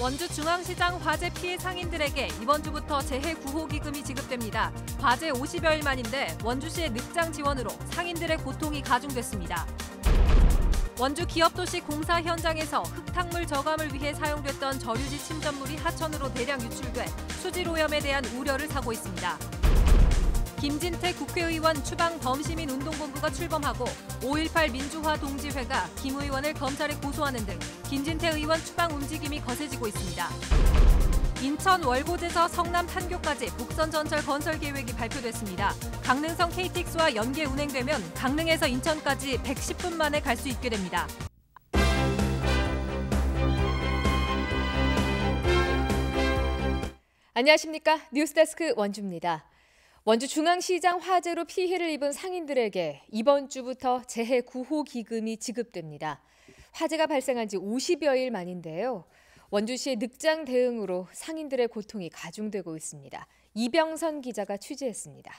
원주중앙시장 화재 피해 상인들에게 이번 주부터 재해 구호 기금이 지급됩니다. 화재 50여일 만인데 원주시의 늑장 지원으로 상인들의 고통이 가중됐습니다. 원주 기업도시 공사 현장에서 흙탕물 저감을 위해 사용됐던 저류지 침전물이 하천으로 대량 유출돼 수질 오염에 대한 우려를 사고 있습니다. 김진태 국회의원 추방 범시민운동본부가 출범하고 5.18 민주화 동지회가 김 의원을 검찰에 고소하는 등 김진태 의원 추방 움직임이 거세지고 있습니다. 인천 월곶에서 성남 판교까지 복선 전철 건설 계획이 발표됐습니다. 강릉선 KTX와 연계 운행되면 강릉에서 인천까지 110분 만에 갈 수 있게 됩니다. 안녕하십니까? 뉴스데스크 원주입니다. 원주중앙시장 화재로 피해를 입은 상인들에게 이번 주부터 재해 구호 기금이 지급됩니다. 화재가 발생한 지 50여일 만인데요. 원주시의 늑장 대응으로 상인들의 고통이 가중되고 있습니다. 이병선 기자가 취재했습니다.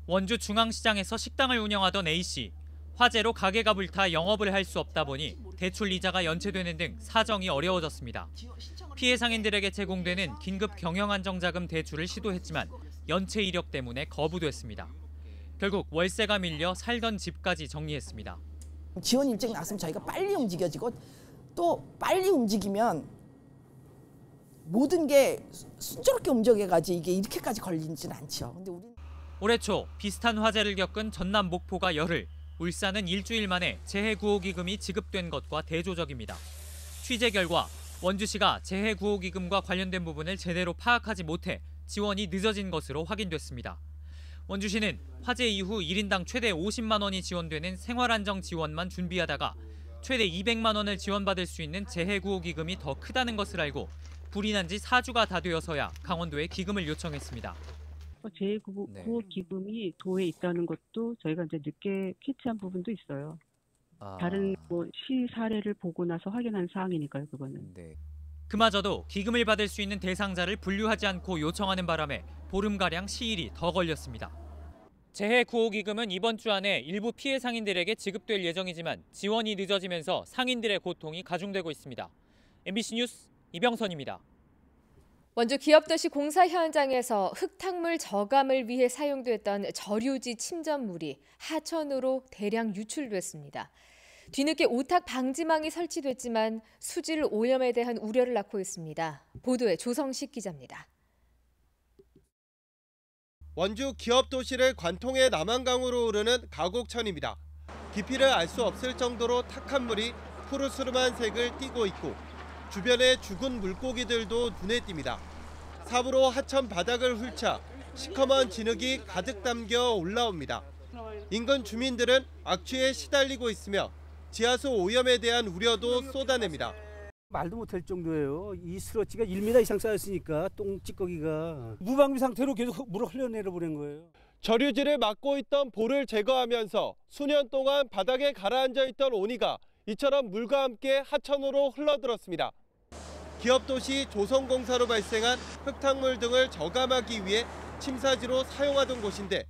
원주중앙시장에서 식당을 운영하던 A씨. 화재로 가게가 불타 영업을 할 수 없다 보니 대출 이자가 연체되는 등 사정이 어려워졌습니다. 피해 상인들에게 제공되는 긴급 경영안정자금 대출을 시도했지만 연체 이력 때문에 거부됐습니다. 결국 월세가 밀려 살던 집까지 정리했습니다. 지원 일정이 나왔으면 저희가 빨리 움직여지고 또 빨리 움직이면 모든 게 순조롭게 움직여가지고 이게 이렇게까지 걸리지는 않죠. 근데 우리는... 올해 초 비슷한 화재를 겪은 전남 목포가 열흘, 울산은 일주일 만에 재해구호기금이 지급된 것과 대조적입니다. 취재 결과 원주시가 재해구호기금과 관련된 부분을 제대로 파악하지 못해 지원이 늦어진 것으로 확인됐습니다. 원주시는 화재 이후 1인당 최대 50만 원이 지원되는 생활안정 지원만 준비하다가 최대 200만 원을 지원받을 수 있는 재해구호기금이 더 크다는 것을 알고 불이 난 지 4주가 다 되어서야 강원도에 기금을 요청했습니다. 재해구호 기금이 도에 있다는 것도 저희가 이제 늦게 캐치한 부분도 있어요. 다른 시 사례를 보고 나서 확인한 사항이니까요, 그거는. 그마저도 기금을 받을 수 있는 대상자를 분류하지 않고 요청하는 바람에 보름가량 시일이 더 걸렸습니다. 재해구호기금은 이번 주 안에 일부 피해 상인들에게 지급될 예정이지만 지원이 늦어지면서 상인들의 고통이 가중되고 있습니다. MBC 뉴스 이병선입니다. 원주 기업도시 공사 현장에서 흙탕물 저감을 위해 사용됐던 저류지 침전물이 하천으로 대량 유출됐습니다. 뒤늦게 오탁 방지망이 설치됐지만 수질 오염에 대한 우려를 낳고 있습니다. 보도에 조성식 기자입니다. 원주 기업도시를 관통해 남한강으로 흐르는 가곡천입니다. 깊이를 알 수 없을 정도로 탁한 물이 푸르스름한 색을 띠고 있고 주변의 죽은 물고기들도 눈에 띕니다. 삽으로 하천 바닥을 훑자 시커먼 진흙이 가득 담겨 올라옵니다. 인근 주민들은 악취에 시달리고 있으며 지하수 오염에 대한 우려도 쏟아냅니다. 말도 못할 정도예요. 이 스러지가 1m 이상 쌓였으니까 똥찌꺼기가 무방비 상태로 계속 물을 흘려내려 보낸 거예요. 저류지를 막고 있던 볼을 제거하면서 수년 동안 바닥에 가라앉아 있던 오니가 이처럼 물과 함께 하천으로 흘러들었습니다. 기업도시 조성공사로 발생한 흙탕물 등을 저감하기 위해 침사지로 사용하던 곳인데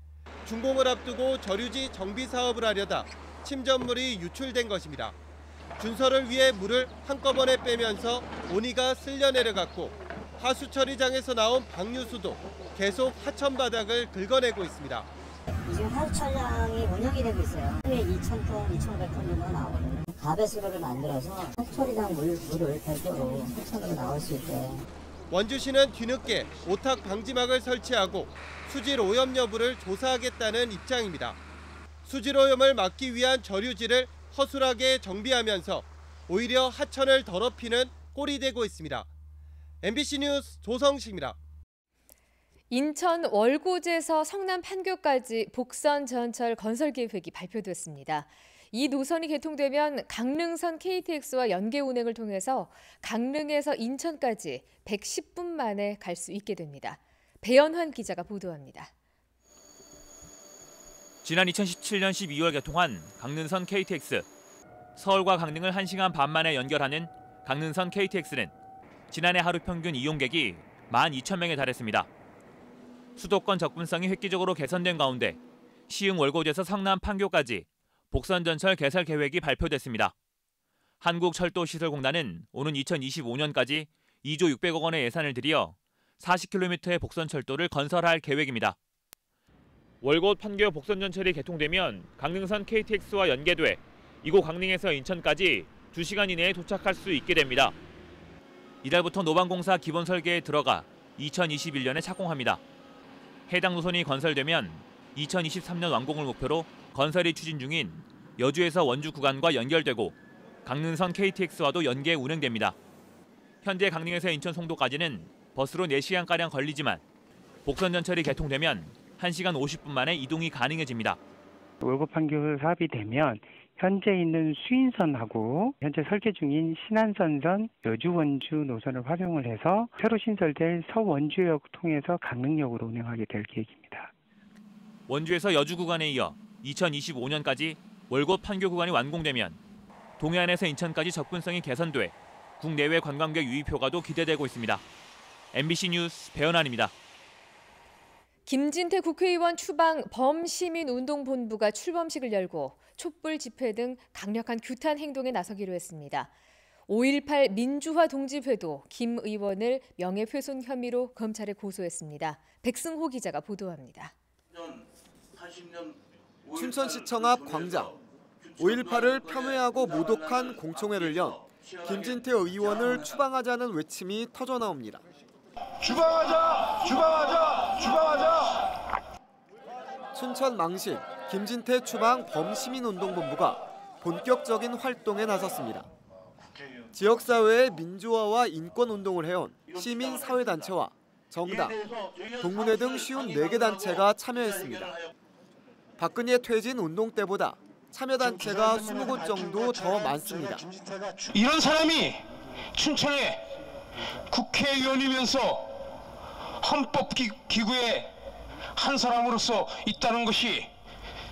준공을 앞두고 저류지 정비 사업을 하려다 침전물이 유출된 것입니다. 준설을 위해 물을 한꺼번에 빼면서 오니가 쓸려 내려갔고 하수처리장에서 나온 방류수도 계속 하천 바닥을 긁어내고 있습니다. 지금 하수처리장이 운영이 되고 있어요. 하루에 2,000톤, 2,500톤 정도 나오거든요. 가배수로를 만들어서 하수처리장 물을 별도로 하천으로 나올 수 있게. 원주시는 뒤늦게 오탁 방지막을 설치하고 수질 오염 여부를 조사하겠다는 입장입니다. 수질 오염을 막기 위한 저류지를 허술하게 정비하면서 오히려 하천을 더럽히는 꼴이 되고 있습니다. MBC 뉴스 조성식입니다. 인천 월곶에서 성남 판교까지 복선 전철 건설 계획이 발표됐습니다. 이 노선이 개통되면 강릉선 KTX와 연계 운행을 통해서 강릉에서 인천까지 110분 만에 갈 수 있게 됩니다. 배연환 기자가 보도합니다. 지난 2017년 12월 개통한 강릉선 KTX. 서울과 강릉을 1시간 반 만에 연결하는 강릉선 KTX는 지난해 하루 평균 이용객이 12,000명에 달했습니다. 수도권 접근성이 획기적으로 개선된 가운데 시흥 월곶에서 성남 판교까지 복선 전철 개설 계획이 발표됐습니다. 한국철도시설공단은 오는 2025년까지 2조 600억 원의 예산을 들여 40km의 복선철도를 건설할 계획입니다. 월곶 판교 복선전철이 개통되면 강릉선 KTX와 연계돼 이곳 강릉에서 인천까지 2시간 이내에 도착할 수 있게 됩니다. 이달부터 노방공사 기본 설계에 들어가 2021년에 착공합니다. 해당 노선이 건설되면 2023년 완공을 목표로 건설이 추진 중인 여주에서 원주 구간과 연결되고 강릉선 KTX와도 연계 운행됩니다. 현재 강릉에서 인천 송도까지는 버스로 4시간가량 걸리지만 복선전철이 개통되면 1시간 50분 만에 이동이 가능해집니다. 월곶 판교 사업이 되면 현재 있는 수인선하고 현재 설계 중인 신안선선 여주 원주 노선을 활용을 해서 새로 신설될 서원주역 통해서 강릉역으로 운행하게 될 계획입니다. 원주에서 여주 구간에 이어 2025년까지 월곶 판교 구간이 완공되면 동해안에서 인천까지 접근성이 개선돼 국내외 관광객 유입 효과도 기대되고 있습니다. MBC 뉴스 배현환입니다. 김진태 국회의원 추방 범시민운동본부가 출범식을 열고 촛불 집회 등 강력한 규탄 행동에 나서기로 했습니다. 5.18 민주화 동집회도 김 의원을 명예훼손 혐의로 검찰에 고소했습니다. 백승호 기자가 보도합니다. 춘천시청 앞 광장. 5.18을 폄훼하고 모독한 공청회를 연 김진태 의원을 추방하자는 외침이 터져나옵니다. 추방하자! 추방하자! 추방하자! 춘천 망신 김진태 추방 범시민운동본부가 본격적인 활동에 나섰습니다. 지역사회의 민주화와 인권운동을 해온 시민사회단체와 정당, 동문회 등 쉬운 4개 단체가 참여했습니다. 박근혜 퇴진 운동 때보다 참여단체가 20곳 정도 더 많습니다. 이런 사람이 춘천에 국회의원이면서 헌법기구의 한 사람으로서 있다는 것이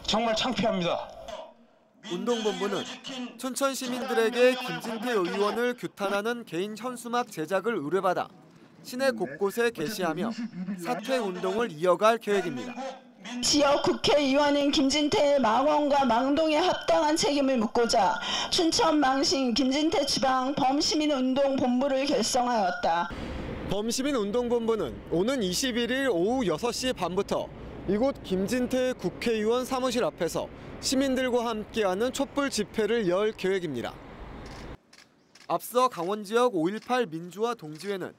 정말 창피합니다. 운동본부는 춘천 시민들에게 김진태 의원을 규탄하는 개인 현수막 제작을 의뢰받아 시내 곳곳에 게시하며 사퇴 운동을 이어갈 계획입니다. 지역 국회의원인 김진태의 망언과 망동에 합당한 책임을 묻고자 춘천 망신 김진태 추방 범시민운동본부를 결성하였다. 범시민운동본부는 오는 21일 오후 6시 반부터 이곳 김진태 국회의원 사무실 앞에서 시민들과 함께하는 촛불 집회를 열 계획입니다. 앞서 강원 지역 5.18 민주화 동지회는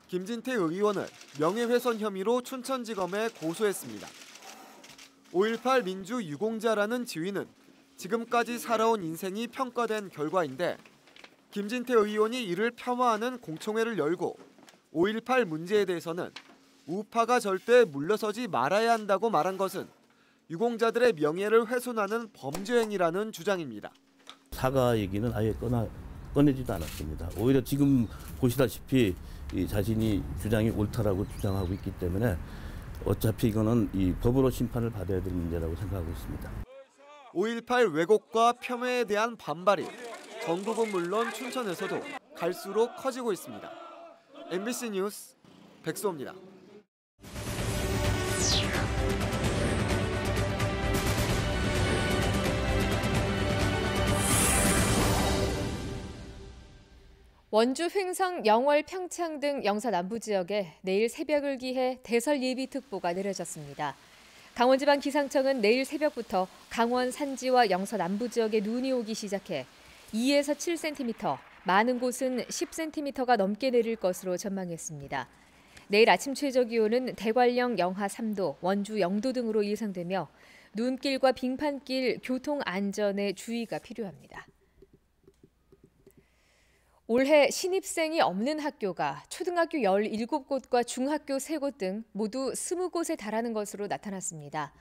김진태 의원을 명예훼손 혐의로 춘천지검에 고소했습니다. 5.18 민주 유공자라는 지위는 지금까지 살아온 인생이 평가된 결과인데 김진태 의원이 이를 폄하하는 공청회를 열고 5.18 문제에 대해서는 우파가 절대 물러서지 말아야 한다고 말한 것은 유공자들의 명예를 훼손하는 범죄 행위라는 주장입니다. 사과 얘기는 아예 꺼내지도 않았습니다. 오히려 지금 보시다시피 자신이 주장이 옳다라고 주장하고 있기 때문에 어차피 이거는 이 법으로 심판을 받아야 될 문제라고 생각하고 있습니다. 5.18 왜곡과 폄훼에 대한 반발이 전국은 물론 춘천에서도 갈수록 커지고 있습니다. MBC 뉴스 백수호입니다. 원주 횡성, 영월, 평창 등 영서 남부 지역에 내일 새벽을 기해 대설 예비특보가 내려졌습니다. 강원지방기상청은 내일 새벽부터 강원 산지와 영서 남부 지역에 눈이 오기 시작해 2에서 7cm, 많은 곳은 10cm가 넘게 내릴 것으로 전망했습니다. 내일 아침 최저기온은 대관령 영하 3도, 원주 0도 등으로 예상되며 눈길과 빙판길 교통 안전에 주의가 필요합니다. 올해 신입생이 없는 학교가 초등학교 17곳과 중학교 3곳 등 모두 20곳에 달하는 것으로 나타났습니다.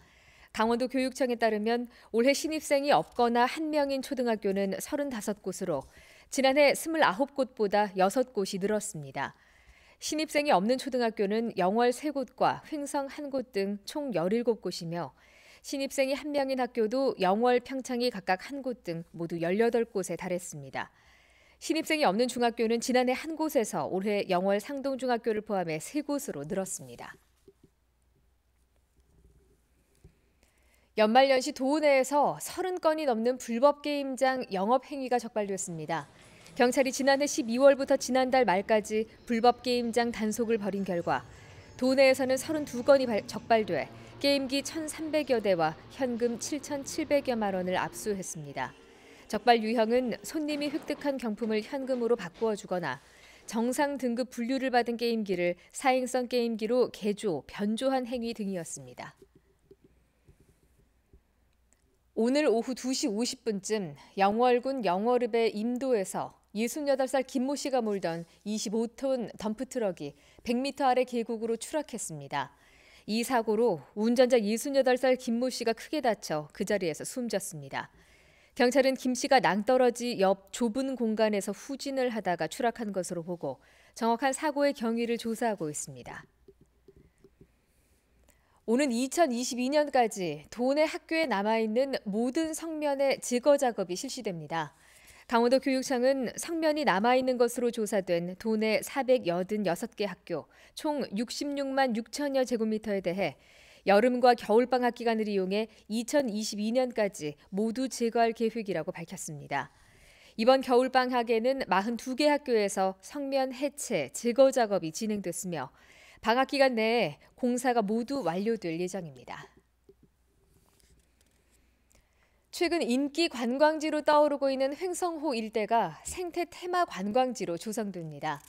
강원도 교육청에 따르면 올해 신입생이 없거나 1명인 초등학교는 35곳으로 지난해 29곳보다 6곳이 늘었습니다. 신입생이 없는 초등학교는 영월 3곳과 횡성 1곳 등 총 17곳이며 신입생이 1명인 학교도 영월, 평창이 각각 1곳 등 모두 18곳에 달했습니다. 신입생이 없는 중학교는 지난해 1곳에서 올해 영월 상동중학교를 포함해 3곳으로 늘었습니다. 연말연시 도내에서 30건이 넘는 불법 게임장 영업 행위가 적발됐습니다. 경찰이 지난해 12월부터 지난달 말까지 불법 게임장 단속을 벌인 결과 도내에서는 32건이 적발돼 게임기 1,300여 대와 현금 7,700여만 원을 압수했습니다. 적발 유형은 손님이 획득한 경품을 현금으로 바꾸어 주거나 정상 등급 분류를 받은 게임기를 사행성 게임기로 개조, 변조한 행위 등이었습니다. 오늘 오후 2시 50분쯤 영월군 영월읍의 임도에서 68살 김모 씨가 몰던 25톤 덤프트럭이 100m 아래 계곡으로 추락했습니다. 이 사고로 운전자 68살 김모 씨가 크게 다쳐 그 자리에서 숨졌습니다. 경찰은 김 씨가 낭떠러지 옆 좁은 공간에서 후진을 하다가 추락한 것으로 보고 정확한 사고의 경위를 조사하고 있습니다. 오는 2022년까지 도내 학교에 남아있는 모든 성면의 제거 작업이 실시됩니다. 강원도 교육청은 성면이 남아있는 것으로 조사된 도내 486개 학교 총 66만 6천여 제곱미터에 대해 여름과 겨울방학 기간을 이용해 2022년까지 모두 제거할 계획이라고 밝혔습니다. 이번 겨울방학에는 42개 학교에서 성면 해체, 제거 작업이 진행됐으며 방학 기간 내에 공사가 모두 완료될 예정입니다. 최근 인기 관광지로 떠오르고 있는 횡성호 일대가 생태 테마 관광지로 조성됩니다.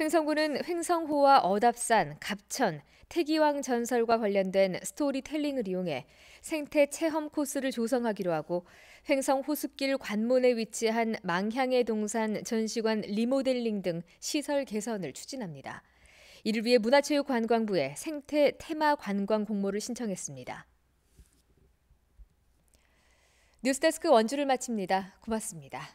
횡성구는 횡성호와 어답산, 갑천, 태기왕 전설과 관련된 스토리텔링을 이용해 생태 체험 코스를 조성하기로 하고 횡성호숲길 관문에 위치한 망향의 동산 전시관 리모델링 등 시설 개선을 추진합니다. 이를 위해 문화체육관광부에 생태 테마 관광 공모를 신청했습니다. 뉴스데스크 원주를 마칩니다. 고맙습니다.